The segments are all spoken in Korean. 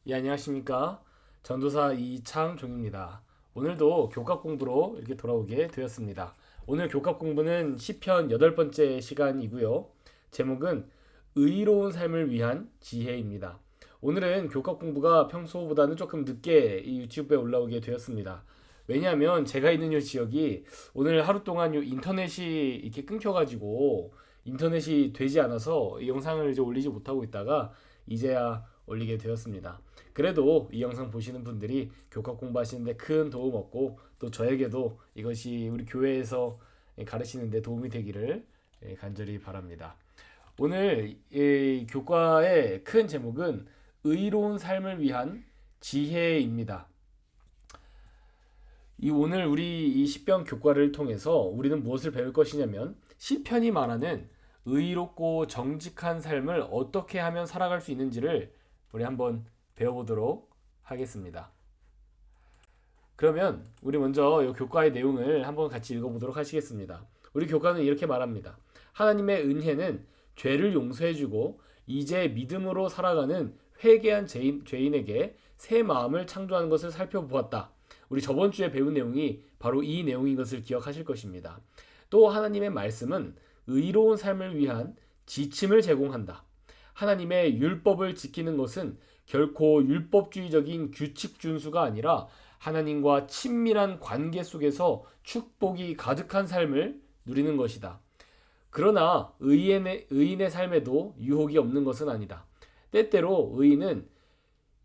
예, 안녕하십니까. 전도사 이창종입니다. 오늘도 교과 공부로 이렇게 돌아오게 되었습니다. 오늘 교과 공부는 시편 8번째 시간이고요. 제목은 의로운 삶을 위한 지혜입니다. 오늘은 교과 공부가 평소보다는 조금 늦게 이 유튜브에 올라오게 되었습니다. 왜냐하면 제가 있는 이 지역이 오늘 하루 동안 이 인터넷이 이렇게 끊겨가지고 인터넷이 되지 않아서 이 영상을 이제 올리지 못하고 있다가 이제야 올리게 되었습니다. 그래도 이 영상 보시는 분들이 교과 공부하시는데 큰 도움 얻고 또 저에게도 이것이 우리 교회에서 가르치는데 도움이 되기를 간절히 바랍니다. 오늘 이 교과의 큰 제목은 의로운 삶을 위한 지혜입니다. 이 오늘 우리 이 시편 교과를 통해서 우리는 무엇을 배울 것이냐면 시편이 말하는 의롭고 정직한 삶을 어떻게 하면 살아갈 수 있는지를 우리 한번 배워보도록 하겠습니다. 그러면 우리 먼저 이 교과의 내용을 한번 같이 읽어보도록 하시겠습니다. 우리 교과는 이렇게 말합니다. 하나님의 은혜는 죄를 용서해주고 이제 믿음으로 살아가는 회개한 죄인에게 새 마음을 창조하는 것을 살펴보았다. 우리 저번 주에 배운 내용이 바로 이 내용인 것을 기억하실 것입니다. 또 하나님의 말씀은 의로운 삶을 위한 지침을 제공한다. 하나님의 율법을 지키는 것은 결코 율법주의적인 규칙 준수가 아니라 하나님과 친밀한 관계 속에서 축복이 가득한 삶을 누리는 것이다. 그러나 의인의 삶에도 유혹이 없는 것은 아니다. 때때로 의인은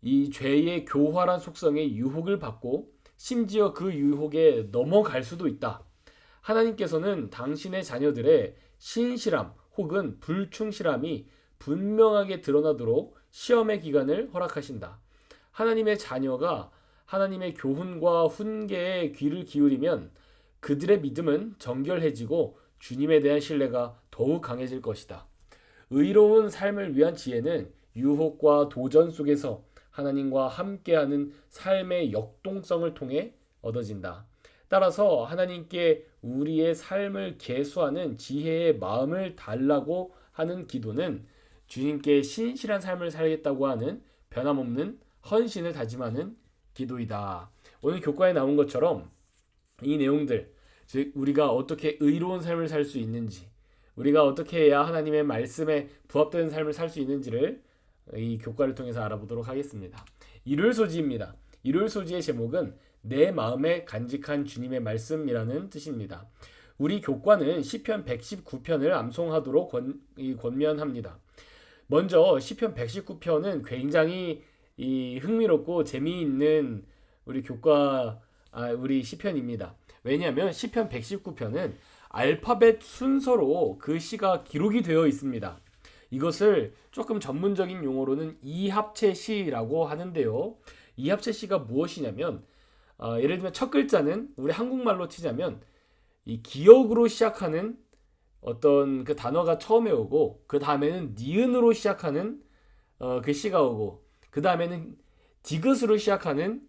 이 죄의 교활한 속성에 유혹을 받고 심지어 그 유혹에 넘어갈 수도 있다. 하나님께서는 당신의 자녀들의 신실함 혹은 불충실함이 분명하게 드러나도록 시험의 기간을 허락하신다. 하나님의 자녀가 하나님의 교훈과 훈계에 귀를 기울이면 그들의 믿음은 정결해지고 주님에 대한 신뢰가 더욱 강해질 것이다. 의로운 삶을 위한 지혜는 유혹과 도전 속에서 하나님과 함께하는 삶의 역동성을 통해 얻어진다. 따라서 하나님께 우리의 삶을 계수하는 지혜의 마음을 달라고 하는 기도는 주님께 신실한 삶을 살겠다고 하는 변함없는 헌신을 다짐하는 기도이다. 오늘 교과에 나온 것처럼 이 내용들, 즉 우리가 어떻게 의로운 삶을 살 수 있는지, 우리가 어떻게 해야 하나님의 말씀에 부합되는 삶을 살 수 있는지를 이 교과를 통해서 알아보도록 하겠습니다. 일요일 소지입니다. 일요일 소지의 제목은 내 마음에 간직한 주님의 말씀이라는 뜻입니다. 우리 교과는 시편 119편을 암송하도록 권면합니다. 먼저 시편 119편은 굉장히 흥미롭고 재미있는 우리 시편입니다. 왜냐하면 시편 119편은 알파벳 순서로 그 시가 기록이 되어 있습니다. 이것을 조금 전문적인 용어로는 이합체시라고 하는데요. 이합체시가 무엇이냐면 예를 들면 첫 글자는 우리 한국말로 치자면 이 기역으로 시작하는 어떤 그 단어가 처음에 오고 그 다음에는 니은으로 시작하는 그 시가 오고 그 다음에는 디귿으로 시작하는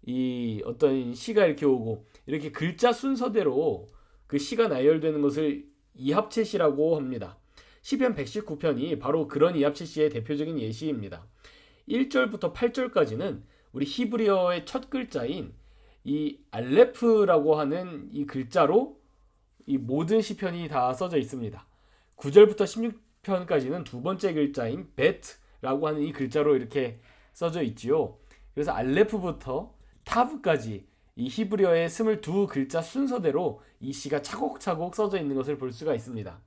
이 어떤 시가 이렇게 오고 이렇게 글자 순서대로 그 시가 나열되는 것을 이합체시라고 합니다. 시편 119편이 바로 그런 이합체시의 대표적인 예시입니다. 1절부터 8절까지는 우리 히브리어의 첫 글자인 이 알레프라고 하는 이 글자로 이 모든 시편이 다 써져 있습니다. 9절부터 16편까지는 두 번째 글자인 베트라고 하는 이 글자로 이렇게 써져 있지요. 그래서 알레프부터 타브까지 이 히브리어의 22글자 순서대로 이 시가 차곡차곡 써져 있는 것을 볼 수가 있습니다.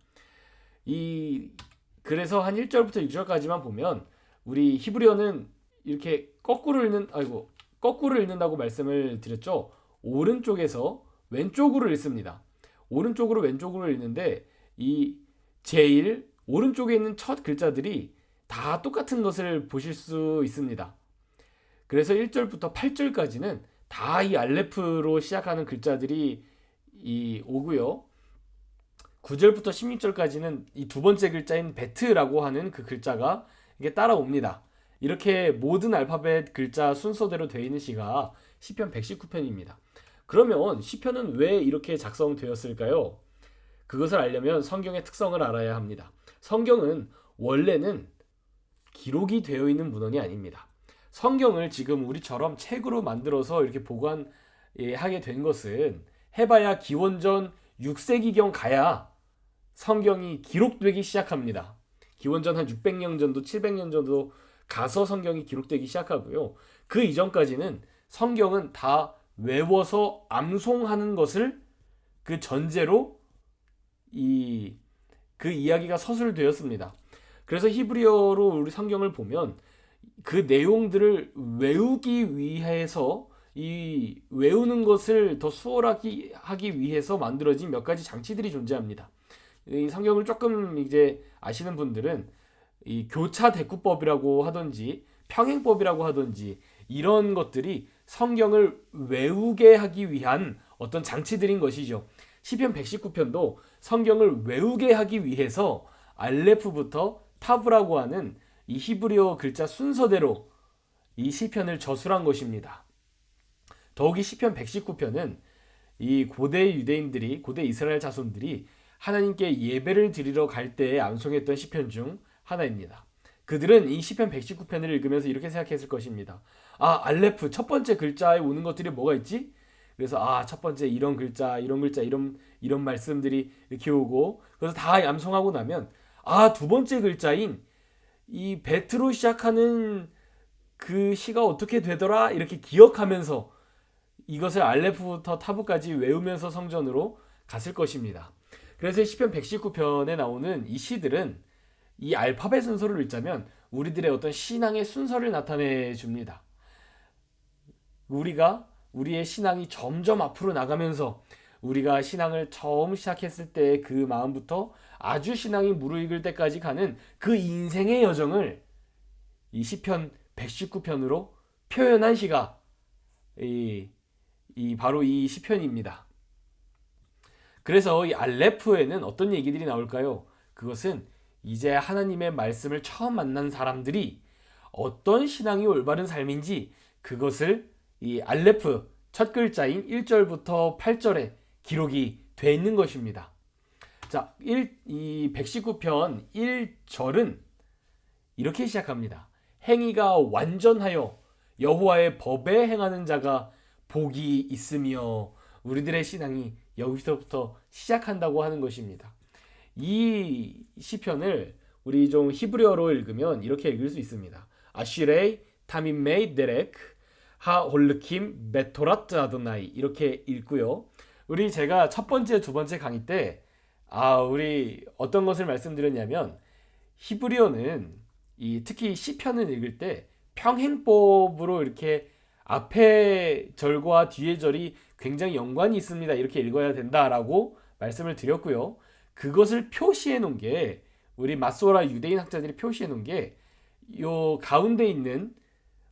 그래서 한 1절부터 6절까지만 보면 우리 히브리어는 이렇게 거꾸로 읽는다고 말씀을 드렸죠. 오른쪽에서 왼쪽으로 읽습니다. 오른쪽으로 왼쪽으로 읽는데 이 제일 오른쪽에 있는 첫 글자들이 다 똑같은 것을 보실 수 있습니다. 그래서 1절부터 8절까지는 다 이 알레프로 시작하는 글자들이 오고요. 9절부터 16절까지는 이 두 번째 글자인 베트라고 하는 그 글자가 이게 따라옵니다. 이렇게 모든 알파벳 글자 순서대로 되어 있는 시가 시편 119편입니다. 그러면 시편은 왜 이렇게 작성되었을까요? 그것을 알려면 성경의 특성을 알아야 합니다. 성경은 원래는 기록이 되어 있는 문헌이 아닙니다. 성경을 지금 우리처럼 책으로 만들어서 이렇게 보관하게 된 것은 해봐야 기원전 6세기경 가야 성경이 기록되기 시작합니다. 기원전 한 600년 전도 700년 전도 가서 성경이 기록되기 시작하고요. 그 이전까지는 성경은 다 외워서 암송하는 것을 그 전제로 그 이야기가 서술되었습니다. 그래서 히브리어로 우리 성경을 보면 그 내용들을 외우기 위해서 이 외우는 것을 더 수월하게 하기 위해서 만들어진 몇 가지 장치들이 존재합니다. 이 성경을 조금 이제 아시는 분들은 이 교차 대꾸법이라고 하든지 평행법이라고 하든지 이런 것들이 성경을 외우게 하기 위한 어떤 장치들인 것이죠. 시편 119편도 성경을 외우게 하기 위해서 알레프부터 타브라고 하는 이 히브리어 글자 순서대로 이 시편을 저술한 것입니다. 더욱이 시편 119편은 이 고대 유대인들이, 고대 이스라엘 자손들이 하나님께 예배를 드리러 갈 때에 암송했던 시편 중 하나입니다. 그들은 이 시편 119편을 읽으면서 이렇게 생각했을 것입니다. 알레프 첫 번째 글자에 오는 것들이 뭐가 있지? 그래서 첫 번째 이런 글자, 이런 말씀들이 이렇게 오고, 그래서 다 암송하고 나면 두 번째 글자인 이 베트로 시작하는 그 시가 어떻게 되더라? 이렇게 기억하면서 이것을 알레프부터 타브까지 외우면서 성전으로 갔을 것입니다. 그래서 시편 119편에 나오는 이 시들은 이 알파벳 순서를 읽자면 우리들의 어떤 신앙의 순서를 나타내 줍니다. 우리의 신앙이 점점 앞으로 나가면서 우리가 신앙을 처음 시작했을 때 그 마음부터 아주 신앙이 무르익을 때까지 가는 그 인생의 여정을 이 시편 119편으로 표현한 시가 바로 이 시편입니다. 그래서 이 알레프에는 어떤 얘기들이 나올까요? 그것은 이제 하나님의 말씀을 처음 만난 사람들이 어떤 신앙이 올바른 삶인지 그것을 이 알레프 첫 글자인 1절부터 8절에 기록이 돼 있는 것입니다. 자, 이 119편 1절은 이렇게 시작합니다. 행위가 완전하여 여호와의 법에 행하는 자가 복이 있으며, 우리들의 신앙이 여기서부터 시작한다고 하는 것입니다. 이 시편을 우리 좀 히브리어로 읽으면 이렇게 읽을 수 있습니다. 아시레이 타민메이 데렉 하홀르킴 베토라트 아도나이, 이렇게 읽고요. 제가 첫 번째, 두 번째 강의 때 우리 어떤 것을 말씀드렸냐면, 히브리어는 특히 시편을 읽을 때 평행법으로 이렇게 앞에 절과 뒤에 절이 굉장히 연관이 있습니다, 이렇게 읽어야 된다라고 말씀을 드렸고요. 그것을 표시해 놓은 게, 우리 마소라 유대인 학자들이 표시해 놓은 게 요 가운데 있는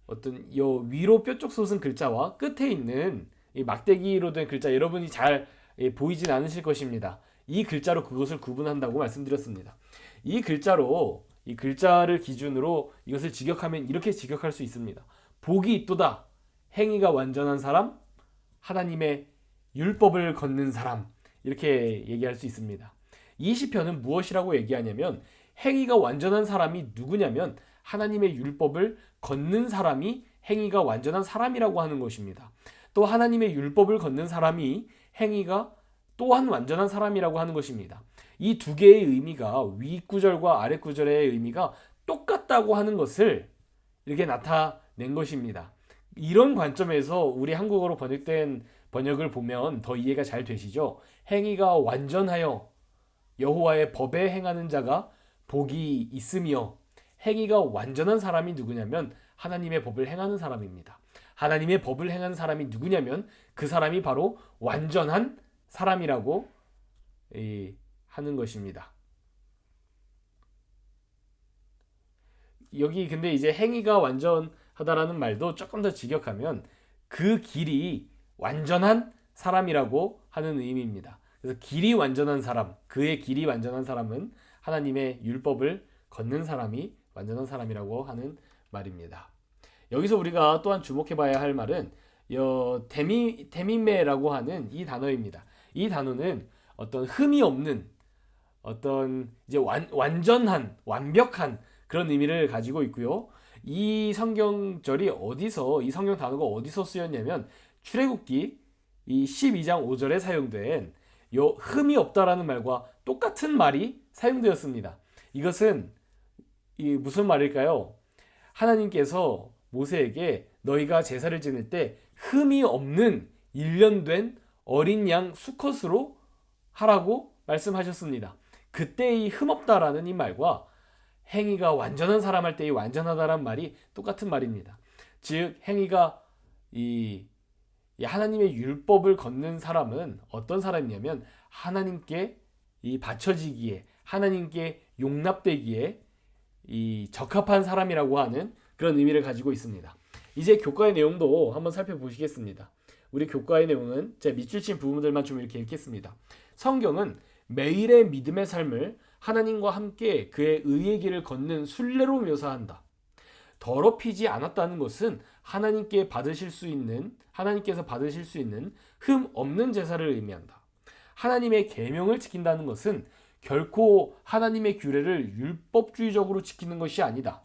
어떤 요 위로 뾰족 솟은 글자와 끝에 있는 이 막대기로 된 글자, 여러분이 잘 보이진 않으실 것입니다. 이 글자로 그것을 구분한다고 말씀드렸습니다. 이 글자를 기준으로 이것을 직역하면 이렇게 직역할 수 있습니다. 복이 있도다, 행위가 완전한 사람, 하나님의 율법을 걷는 사람, 이렇게 얘기할 수 있습니다. 이 시편은 무엇이라고 얘기하냐면, 행위가 완전한 사람이 누구냐면 하나님의 율법을 걷는 사람이 행위가 완전한 사람이라고 하는 것입니다. 또 하나님의 율법을 걷는 사람이 행위가 또한 완전한 사람이라고 하는 것입니다. 이 두 개의 의미가, 윗구절과 아랫구절의 의미가 똑같다고 하는 것을 이렇게 나타낸 것입니다. 이런 관점에서 우리 한국어로 번역된 번역을 보면 더 이해가 잘 되시죠? 행위가 완전하여 여호와의 법에 행하는 자가 복이 있으며, 행위가 완전한 사람이 누구냐면 하나님의 법을 행하는 사람입니다. 하나님의 법을 행하는 사람이 누구냐면 그 사람이 바로 완전한 사람이라고 하는 것입니다. 여기 근데 이제 행위가 완전하다라는 말도 조금 더 직역하면 그 길이 완전한 사람이라고 하는 의미입니다. 그래서 길이 완전한 사람, 그의 길이 완전한 사람은 하나님의 율법을 걷는 사람이 완전한 사람이라고 하는 말입니다. 여기서 우리가 또한 주목해봐야 할 말은 데미메라고 하는 이 단어입니다. 이 단어는 어떤 흠이 없는, 어떤 이제 완전한, 완벽한 그런 의미를 가지고 있고요. 이 성경절이 어디서, 이 성경 단어가 어디서 쓰였냐면 출애굽기 이 12장 5절에 사용된 요 흠이 없다라는 말과 똑같은 말이 사용되었습니다. 이것은 무슨 말일까요? 하나님께서 모세에게 너희가 제사를 지낼 때 흠이 없는 일련된 어린 양 수컷으로 하라고 말씀하셨습니다. 그때 이 흠 없다라는 이 말과 행위가 완전한 사람 할 때 이 완전하다라는 말이 똑같은 말입니다. 즉 행위가 이 하나님의 율법을 걷는 사람은 어떤 사람이냐면 하나님께 이 바쳐지기에, 하나님께 용납되기에 이 적합한 사람이라고 하는 그런 의미를 가지고 있습니다. 이제 교과의 내용도 한번 살펴보시겠습니다. 우리 교과의 내용은 제가 밑줄 친 부분들만 좀 이렇게 읽겠습니다. 성경은 매일의 믿음의 삶을 하나님과 함께 그의 의의 길을 걷는 순례로 묘사한다. 더럽히지 않았다는 것은 하나님께서 받으실 수 있는 흠 없는 제사를 의미한다. 하나님의 계명을 지킨다는 것은 결코 하나님의 규례를 율법주의적으로 지키는 것이 아니다.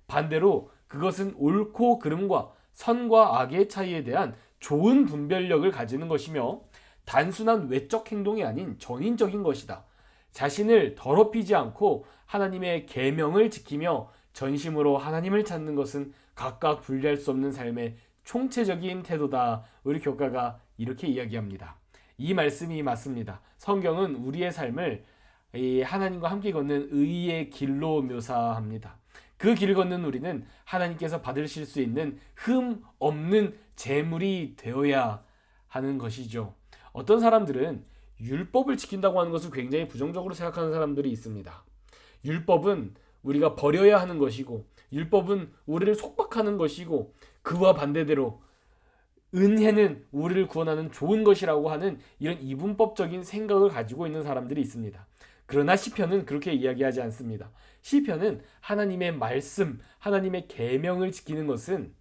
반대로 그것은 옳고 그름과 선과 악의 차이에 대한 좋은 분별력을 가지는 것이며 단순한 외적 행동이 아닌 전인적인 것이다. 자신을 더럽히지 않고 하나님의 계명을 지키며 전심으로 하나님을 찾는 것은 각각 분리할 수 없는 삶의 총체적인 태도다. 우리 교과가 이렇게 이야기합니다. 이 말씀이 맞습니다. 성경은 우리의 삶을 하나님과 함께 걷는 의의 길로 묘사합니다. 그 길을 걷는 우리는 하나님께서 받으실 수 있는 흠 없는 제물이 되어야 하는 것이죠. 어떤 사람들은 율법을 지킨다고 하는 것을 굉장히 부정적으로 생각하는 사람들이 있습니다. 율법은 우리가 버려야 하는 것이고, 율법은 우리를 속박하는 것이고, 그와 반대대로 은혜는 우리를 구원하는 좋은 것이라고 하는 이런 이분법적인 생각을 가지고 있는 사람들이 있습니다. 그러나 시편은 그렇게 이야기하지 않습니다. 시편은 하나님의 말씀, 하나님의 계명을 지키는 것은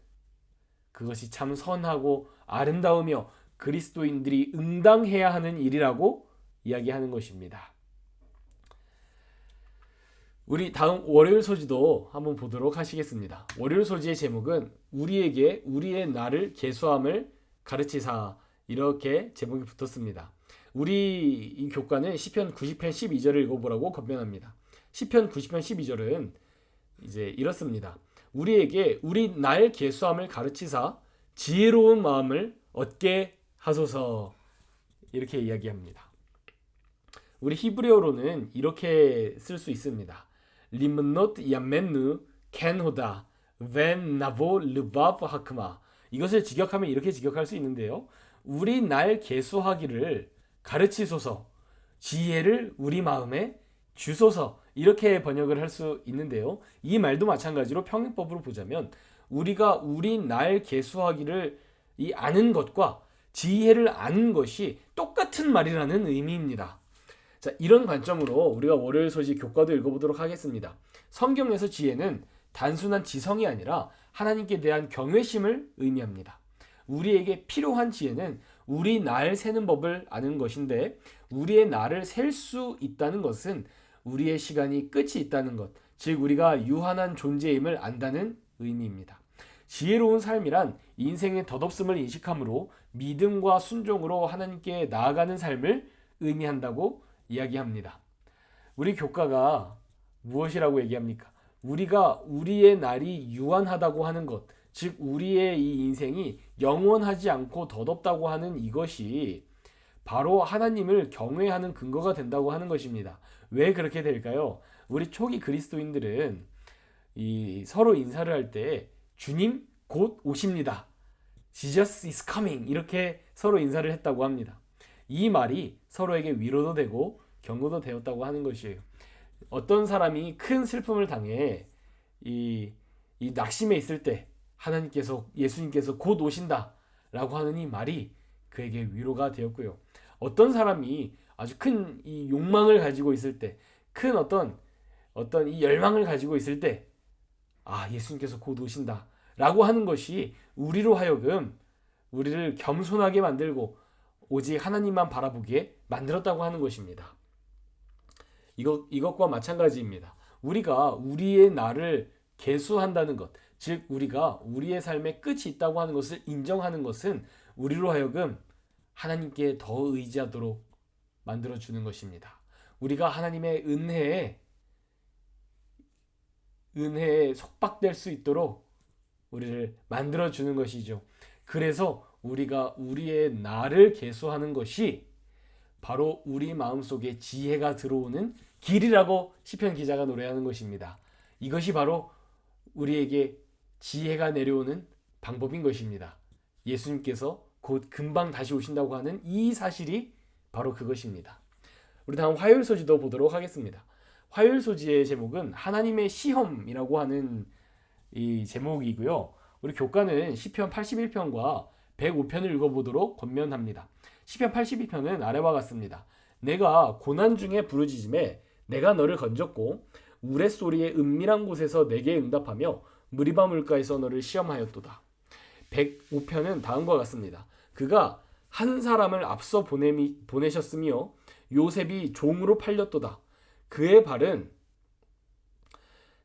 그것이 참 선하고 아름다우며 그리스도인들이 응당해야 하는 일이라고 이야기하는 것입니다. 우리 다음 월요일 소지도 한번 보도록 하시겠습니다. 월요일 소지의 제목은 우리에게 우리의 나를 계수함을 가르치사, 이렇게 제목이 붙었습니다. 우리 이 교과는 시편 90편 12절을 읽어보라고 권면합니다. 시편 90편 12절은 이제 이렇습니다. 우리에게 우리 날 계수함을 가르치사 지혜로운 마음을 얻게 하소서, 이렇게 이야기합니다. 우리 히브리어로는 이렇게 쓸 수 있습니다. 림노트 야멘누 켄호다 벤 나보 르바브 하크마. 이것을 직역하면 이렇게 직역할 수 있는데요. 우리 날 계수하기를 가르치소서, 지혜를 우리 마음에 주소서, 이렇게 번역을 할 수 있는데요. 이 말도 마찬가지로 평행법으로 보자면 우리가 우리 날 계수하기를 아는 것과 지혜를 아는 것이 똑같은 말이라는 의미입니다. 자, 이런 관점으로 우리가 월요일 소식 교과도 읽어보도록 하겠습니다. 성경에서 지혜는 단순한 지성이 아니라 하나님께 대한 경외심을 의미합니다. 우리에게 필요한 지혜는 우리 날 세는 법을 아는 것인데, 우리의 날을 셀 수 있다는 것은 우리의 시간이 끝이 있다는 것, 즉 우리가 유한한 존재임을 안다는 의미입니다. 지혜로운 삶이란 인생의 덧없음을 인식함으로 믿음과 순종으로 하나님께 나아가는 삶을 의미한다고 이야기합니다. 우리 교과가 무엇이라고 얘기합니까? 우리가 우리의 날이 유한하다고 하는 것, 즉 우리의 이 인생이 영원하지 않고 덧없다고 하는 이것이 바로 하나님을 경외하는 근거가 된다고 하는 것입니다. 왜 그렇게 될까요? 우리 초기 그리스도인들은 서로 인사를 할 때 주님 곧 오십니다, Jesus is coming, 이렇게 서로 인사를 했다고 합니다. 이 말이 서로에게 위로도 되고 경고도 되었다고 하는 것이에요. 어떤 사람이 큰 슬픔을 당해 이 낙심해 있을 때 예수님께서 곧 오신다 라고 하는 이 말이 그에게 위로가 되었고요. 어떤 사람이 아주 큰 이 욕망을 가지고 있을 때, 큰 어떤 이 열망을 가지고 있을 때, 예수님께서 곧 오신다 라고 하는 것이 우리로 하여금 우리를 겸손하게 만들고 오직 하나님만 바라보게 만들었다고 하는 것입니다. 이것과 마찬가지입니다. 우리가 우리의 나를 계수한다는 것, 즉 우리가 우리의 삶에 끝이 있다고 하는 것을 인정하는 것은 우리로 하여금 하나님께 더 의지하도록 만들어 주는 것입니다. 우리가 하나님의 은혜에 속박될 수 있도록 우리를 만들어 주는 것이죠. 그래서 우리가 우리의 나를 계수하는 것이 바로 우리 마음속에 지혜가 들어오는 길이라고 시편 기자가 노래하는 것입니다. 이것이 바로 우리에게 지혜가 내려오는 방법인 것입니다. 예수님께서 곧 금방 다시 오신다고 하는 이 사실이 바로 그것입니다. 우리 다음 화요일 소지도 보도록 하겠습니다. 화요일 소지의 제목은 하나님의 시험이라고 하는 이 제목이고요. 우리 교과는 시편 81편과 105편을 읽어보도록 권면합니다. 시편 82편은 아래와 같습니다. 내가 고난 중에 부르짖음에 내가 너를 건졌고 우레소리의 은밀한 곳에서 내게 응답하며 무리바 물가에서 너를 시험하였도다. 105편은 다음과 같습니다. 그가 한 사람을 앞서 보내셨으며 요셉이 종으로 팔렸도다. 그의 발은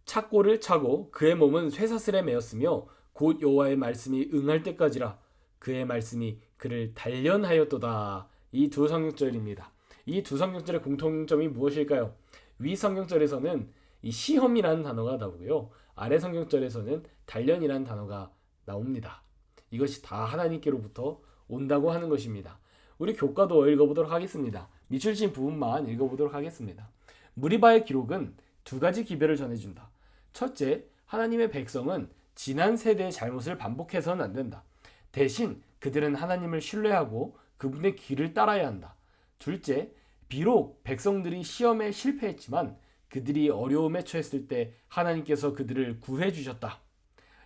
착고를 차고 그의 몸은 쇠사슬에 매였으며 곧 여호와의 말씀이 응할 때까지라. 그의 말씀이 그를 단련하였도다. 이 두 성경절입니다. 이 두 성경절의 공통점이 무엇일까요? 위 성경절에서는 이 시험이라는 단어가 나오고요. 아래 성경절에서는 단련이라는 단어가 나옵니다. 이것이 다 하나님께로부터 온다고 하는 것입니다. 우리 교과도 읽어보도록 하겠습니다. 미출신 부분만 읽어보도록 하겠습니다. 무리바의 기록은 두 가지 기별을 전해준다. 첫째, 하나님의 백성은 지난 세대의 잘못을 반복해서는 안 된다. 대신 그들은 하나님을 신뢰하고 그분의 길을 따라야 한다. 둘째, 비록 백성들이 시험에 실패했지만 그들이 어려움에 처했을 때 하나님께서 그들을 구해 주셨다.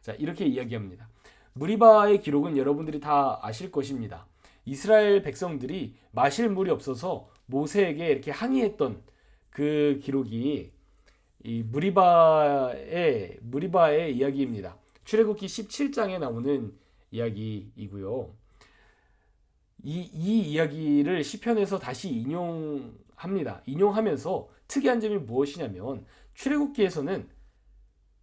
자, 이렇게 이야기합니다. 무리바의 기록은 여러분들이 다 아실 것입니다. 이스라엘 백성들이 마실 물이 없어서 모세에게 이렇게 항의했던 그 기록이 이 무리바의 이야기입니다. 출애굽기 17장에 나오는 이야기이고요. 이 이야기를 시편에서 다시 인용합니다. 인용하면서 특이한 점이 무엇이냐면 출애굽기에서는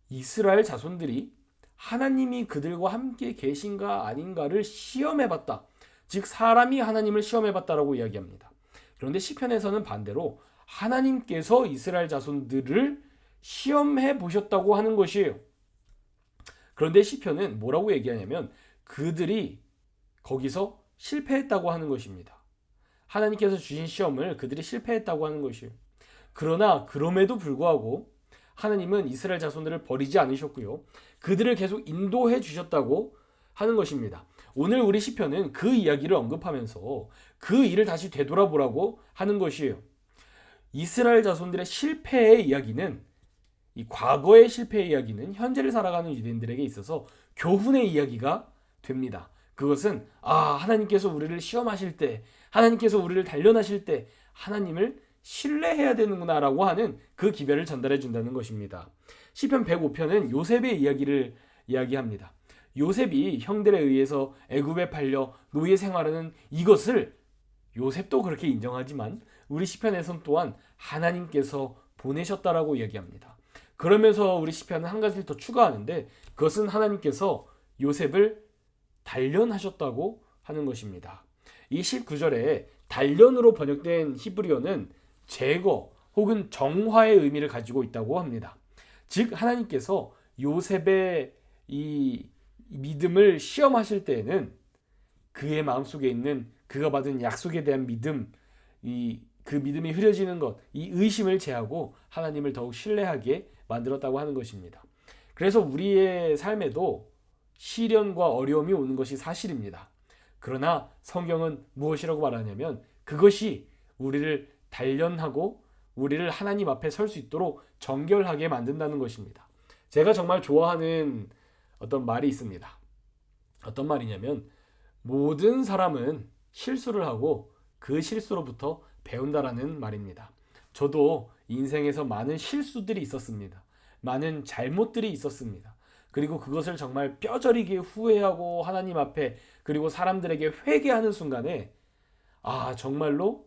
이스라엘 자손들이 하나님이 그들과 함께 계신가 아닌가를 시험해봤다. 즉 사람이 하나님을 시험해봤다라고 이야기합니다. 그런데 시편에서는 반대로 하나님께서 이스라엘 자손들을 시험해 보셨다고 하는 것이에요. 그런데 시편은 뭐라고 얘기하냐면 그들이 거기서 실패했다고 하는 것입니다. 하나님께서 주신 시험을 그들이 실패했다고 하는 것이에요. 그러나 그럼에도 불구하고 하나님은 이스라엘 자손들을 버리지 않으셨고요. 그들을 계속 인도해 주셨다고 하는 것입니다. 오늘 우리 시편은 그 이야기를 언급하면서 그 일을 다시 되돌아보라고 하는 것이에요. 이스라엘 자손들의 실패의 이야기는 이 과거의 실패의 이야기는 현재를 살아가는 유대인들에게 있어서 교훈의 이야기가 됩니다. 그것은 하나님께서 우리를 시험하실 때, 하나님께서 우리를 단련하실 때 하나님을 신뢰해야 되는구나라고 하는 그 기별을 전달해 준다는 것입니다. 시편 105편은 요셉의 이야기를 이야기합니다. 요셉이 형들에 의해서 애굽에 팔려 노예 생활하는 이것을 요셉도 그렇게 인정하지만 우리 시편에서는 또한 하나님께서 보내셨다라고 이야기합니다. 그러면서 우리 시편은 한 가지를 더 추가하는데 그것은 하나님께서 요셉을 단련하셨다고 하는 것입니다. 이 19절에 단련으로 번역된 히브리어는 제거 혹은 정화의 의미를 가지고 있다고 합니다. 즉 하나님께서 요셉의 이 믿음을 시험하실 때에는 그의 마음속에 있는 그가 받은 약속에 대한 믿음, 그 믿음이 흐려지는 것, 이 의심을 제하고 하나님을 더욱 신뢰하게 만들었다고 하는 것입니다. 그래서 우리의 삶에도 시련과 어려움이 오는 것이 사실입니다. 그러나 성경은 무엇이라고 말하냐면 그것이 우리를 단련하고 우리를 하나님 앞에 설 수 있도록 정결하게 만든다는 것입니다. 제가 정말 좋아하는 어떤 말이 있습니다. 어떤 말이냐면 모든 사람은 실수를 하고 그 실수로부터 배운다라는 말입니다. 저도 인생에서 많은 실수들이 있었습니다. 많은 잘못들이 있었습니다. 그리고 그것을 정말 뼈저리게 후회하고 하나님 앞에 그리고 사람들에게 회개하는 순간에 정말로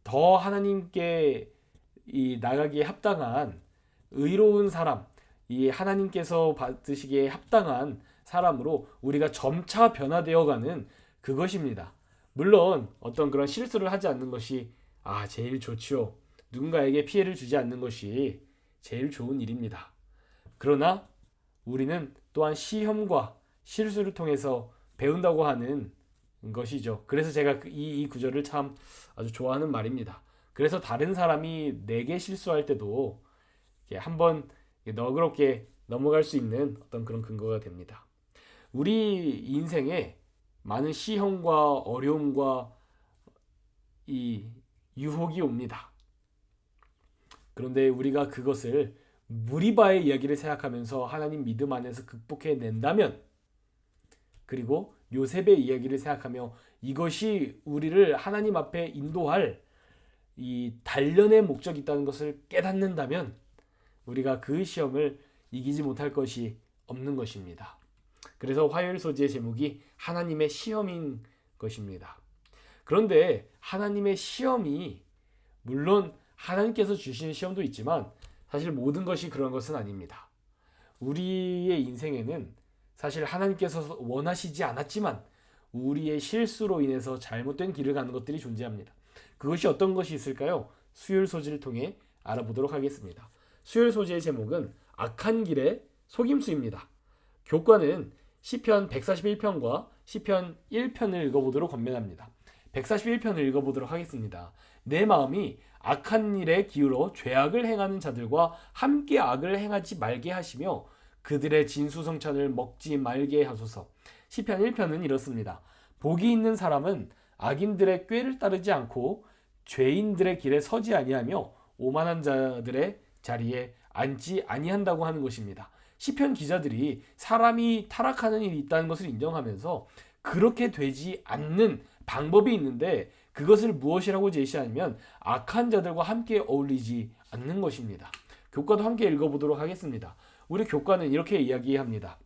더 하나님께 나가기에 합당한 의로운 사람, 이 하나님께서 받으시기에 합당한 사람으로 우리가 점차 변화되어가는 그것입니다. 물론 어떤 그런 실수를 하지 않는 것이 제일 좋지요. 누군가에게 피해를 주지 않는 것이 제일 좋은 일입니다. 그러나 우리는 또한 시험과 실수를 통해서 배운다고 하는 것이죠. 그래서 제가 이 구절을 참 아주 좋아하는 말입니다. 그래서 다른 사람이 내게 실수할 때도 한번 너그럽게 넘어갈 수 있는 어떤 그런 근거가 됩니다. 우리 인생에 많은 시험과 어려움과 이 유혹이 옵니다. 그런데 우리가 그것을 무리바의 이야기를 생각하면서 하나님 믿음 안에서 극복해낸다면, 그리고 요셉의 이야기를 생각하며 이것이 우리를 하나님 앞에 인도할 이 단련의 목적이 있다는 것을 깨닫는다면 우리가 그 시험을 이기지 못할 것이 없는 것입니다. 그래서 화요일 소지의 제목이 하나님의 시험인 것입니다. 그런데 하나님의 시험이 물론 하나님께서 주시는 시험도 있지만 사실 모든 것이 그런 것은 아닙니다. 우리의 인생에는 사실 하나님께서 원하시지 않았지만 우리의 실수로 인해서 잘못된 길을 가는 것들이 존재합니다. 그것이 어떤 것이 있을까요? 수요일 소지를 통해 알아보도록 하겠습니다. 수요일 소지의 제목은 악한 길의 속임수입니다. 교과는 시편 141편과 시편 1편을 읽어보도록 권면합니다. 141편을 읽어보도록 하겠습니다. 내 마음이 악한 일에 기울어 죄악을 행하는 자들과 함께 악을 행하지 말게 하시며 그들의 진수성찬을 먹지 말게 하소서. 시편 1편은 이렇습니다. 복이 있는 사람은 악인들의 꾀를 따르지 않고 죄인들의 길에 서지 아니하며 오만한 자들의 자리에 앉지 아니한다고 하는 것입니다. 시편 기자들이 사람이 타락하는 일이 있다는 것을 인정하면서 그렇게 되지 않는 방법이 있는데 그것을 무엇이라고 제시하냐면 악한 자들과 함께 어울리지 않는 것입니다. 교과도 함께 읽어보도록 하겠습니다. 우리 교과는 이렇게 이야기합니다.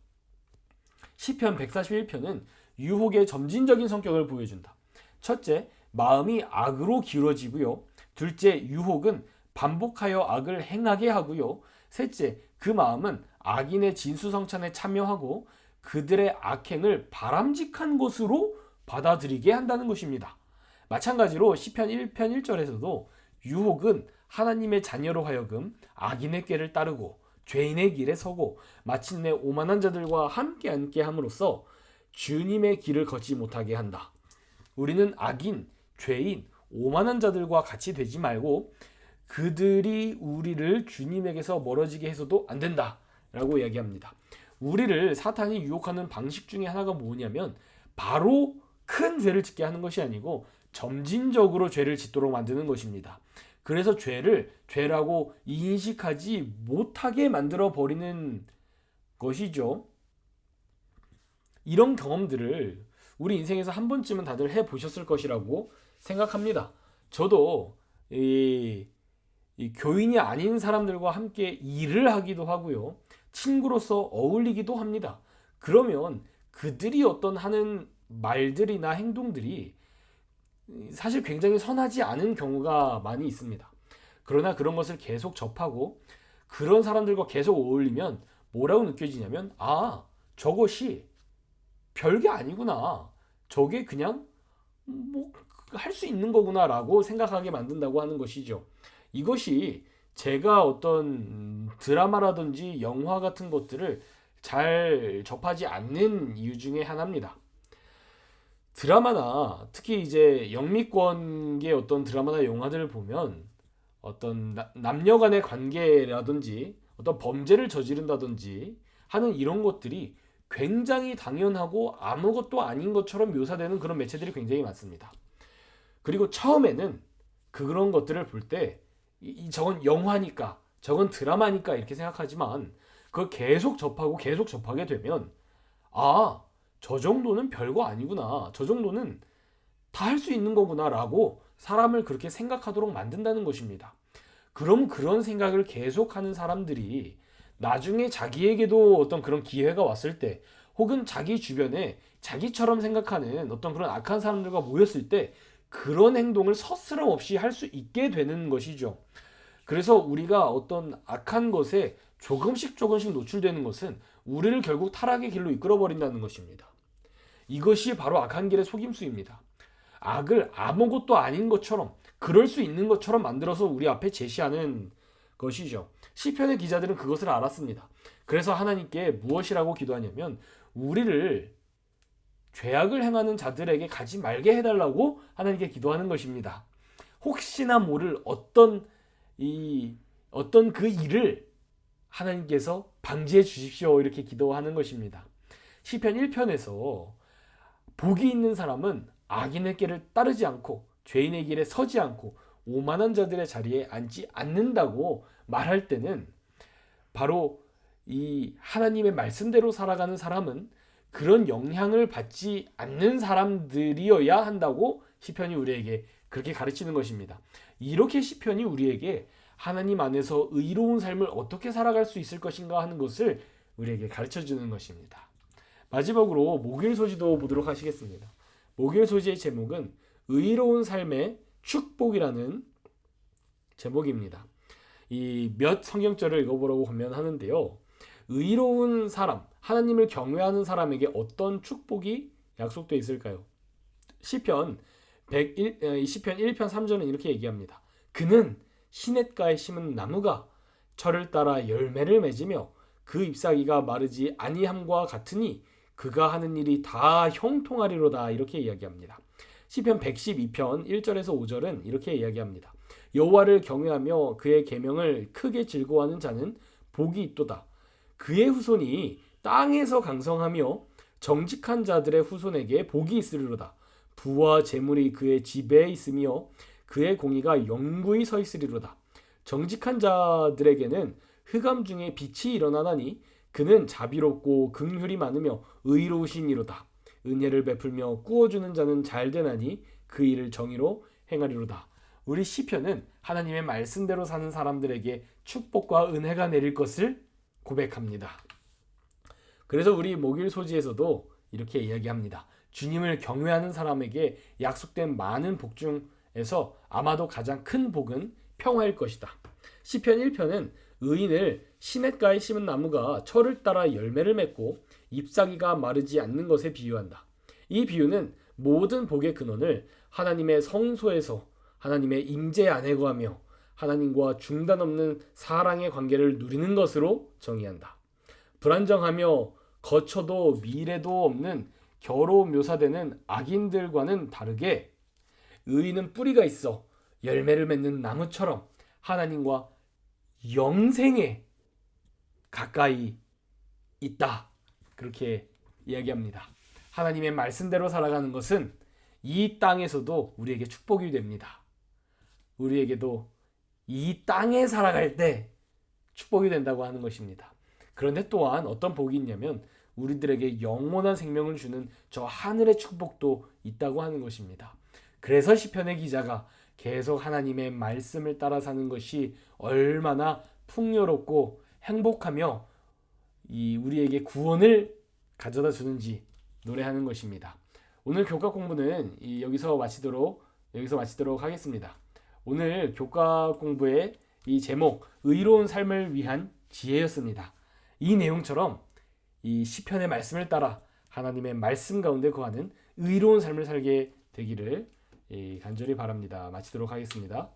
시편 141편은 유혹의 점진적인 성격을 보여준다. 첫째, 마음이 악으로 기울어지고요. 둘째, 유혹은 반복하여 악을 행하게 하고요. 셋째, 그 마음은 악인의 진수성찬에 참여하고 그들의 악행을 바람직한 것으로 받아들이게 한다는 것입니다. 마찬가지로 시편 1편 1절에서도 유혹은 하나님의 자녀로 하여금 악인의 꾀를 따르고 죄인의 길에 서고 마침내 오만한 자들과 함께 앉게 함으로써 주님의 길을 걷지 못하게 한다. 우리는 악인, 죄인, 오만한 자들과 같이 되지 말고 그들이 우리를 주님에게서 멀어지게 해서도 안 된다 라고 이야기합니다. 우리를 사탄이 유혹하는 방식 중에 하나가 뭐냐면 바로 큰 죄를 짓게 하는 것이 아니고 점진적으로 죄를 짓도록 만드는 것입니다. 그래서 죄를 죄라고 인식하지 못하게 만들어 버리는 것이죠. 이런 경험들을 우리 인생에서 한 번쯤은 다들 해보셨을 것이라고 생각합니다. 저도 이 교인이 아닌 사람들과 함께 일을 하기도 하고요. 친구로서 어울리기도 합니다. 그러면 그들이 어떤 하는 말들이나 행동들이 사실 굉장히 선하지 않은 경우가 많이 있습니다. 그러나 그런 것을 계속 접하고 그런 사람들과 계속 어울리면 뭐라고 느껴지냐면 저것이 별게 아니구나. 저게 그냥 뭐 할 수 있는 거구나 라고 생각하게 만든다고 하는 것이죠. 이것이 제가 어떤 드라마라든지 영화 같은 것들을 잘 접하지 않는 이유 중에 하나입니다. 드라마나 특히 이제 영미권의 어떤 드라마나 영화들을 보면 어떤 남녀 간의 관계라든지 어떤 범죄를 저지른다든지 하는 이런 것들이 굉장히 당연하고 아무것도 아닌 것처럼 묘사되는 그런 매체들이 굉장히 많습니다. 그리고 처음에는 그런 것들을 볼 때 저건 영화니까 저건 드라마니까 이렇게 생각하지만 그걸 계속 접하고 계속 접하게 되면 저 정도는 별거 아니구나. 저 정도는 다 할 수 있는 거구나 라고 사람을 그렇게 생각하도록 만든다는 것입니다. 그럼 그런 생각을 계속하는 사람들이 나중에 자기에게도 어떤 그런 기회가 왔을 때 혹은 자기 주변에 자기처럼 생각하는 어떤 그런 악한 사람들과 모였을 때 그런 행동을 서스럼 없이 할 수 있게 되는 것이죠. 그래서 우리가 어떤 악한 것에 조금씩 노출되는 것은 우리를 결국 타락의 길로 이끌어버린다는 것입니다. 이것이 바로 악한 길의 속임수입니다. 악을 아무것도 아닌 것처럼, 그럴 수 있는 것처럼 만들어서 우리 앞에 제시하는 것이죠. 시편의 기자들은 그것을 알았습니다. 그래서 하나님께 무엇이라고 기도하냐면 우리를 죄악을 행하는 자들에게 가지 말게 해달라고 하나님께 기도하는 것입니다. 혹시나 모를 어떤 그 일을 하나님께서 방지해 주십시오, 이렇게 기도하는 것입니다. 시편 1편에서 복이 있는 사람은 악인의 길을 따르지 않고 죄인의 길에 서지 않고 오만한 자들의 자리에 앉지 않는다고 말할 때는 바로 이 하나님의 말씀대로 살아가는 사람은 그런 영향을 받지 않는 사람들이어야 한다고 시편이 우리에게 그렇게 가르치는 것입니다. 이렇게 시편이 우리에게 하나님 안에서 의로운 삶을 어떻게 살아갈 수 있을 것인가 하는 것을 우리에게 가르쳐주는 것입니다. 마지막으로 목요일 소지도 보도록 하시겠습니다. 목요일 소지의 제목은 의로운 삶의 축복이라는 제목입니다. 이 몇 성경절을 읽어보라고 하면 하는데요. 의로운 사람, 하나님을 경외하는 사람에게 어떤 축복이 약속되어 있을까요? 시편 1편 3절은 이렇게 얘기합니다. 그는 시냇가에 심은 나무가 철을 따라 열매를 맺으며 그 잎사귀가 마르지 아니함과 같으니 그가 하는 일이 다 형통하리로다, 이렇게 이야기합니다. 시편 112편 1절에서 5절은 이렇게 이야기합니다. 여호와를 경외하며 그의 계명을 크게 즐거워하는 자는 복이 있도다. 그의 후손이 땅에서 강성하며 정직한 자들의 후손에게 복이 있으리로다. 부와 재물이 그의 집에 있으며 그의 공의가 영구히 서 있으리로다. 정직한 자들에게는 흑암 중에 빛이 일어나나니 그는 자비롭고 긍휼이 많으며 의로우시니로다. 은혜를 베풀며 꾸어주는 자는 잘되나니 그 일을 정의로 행하리로다. 우리 시편은 하나님의 말씀대로 사는 사람들에게 축복과 은혜가 내릴 것을 고백합니다. 그래서 우리 목요일 소지에서도 이렇게 이야기합니다. 주님을 경외하는 사람에게 약속된 많은 복 중에서 아마도 가장 큰 복은 평화일 것이다. 시편 1편은 의인을 시냇가에 심은 나무가 철을 따라 열매를 맺고 잎사귀가 마르지 않는 것에 비유한다. 이 비유는 모든 복의 근원을 하나님의 성소에서 하나님의 임재 안에 거하며 하나님과 중단 없는 사랑의 관계를 누리는 것으로 정의한다. 불안정하며 거쳐도 미래도 없는 겨로 묘사되는 악인들과는 다르게 의인은 뿌리가 있어 열매를 맺는 나무처럼 하나님과 영생에 가까이 있다, 그렇게 이야기합니다. 하나님의 말씀대로 살아가는 것은 이 땅에서도 우리에게 축복이 됩니다. 우리에게도 이 땅에 살아갈 때 축복이 된다고 하는 것입니다. 그런데 또한 어떤 복이 있냐면 우리들에게 영원한 생명을 주는 저 하늘의 축복도 있다고 하는 것입니다. 그래서 시편의 기자가 계속 하나님의 말씀을 따라 사는 것이 얼마나 풍요롭고 행복하며 우리에게 구원을 가져다 주는지 노래하는 것입니다. 오늘 교과 공부는 여기서 마치도록 하겠습니다. 오늘 교과 공부의 이 제목 의로운 삶을 위한 지혜였습니다. 이 내용처럼 이 시편의 말씀을 따라 하나님의 말씀 가운데 거하는 의로운 삶을 살게 되기를 간절히 바랍니다. 마치도록 하겠습니다.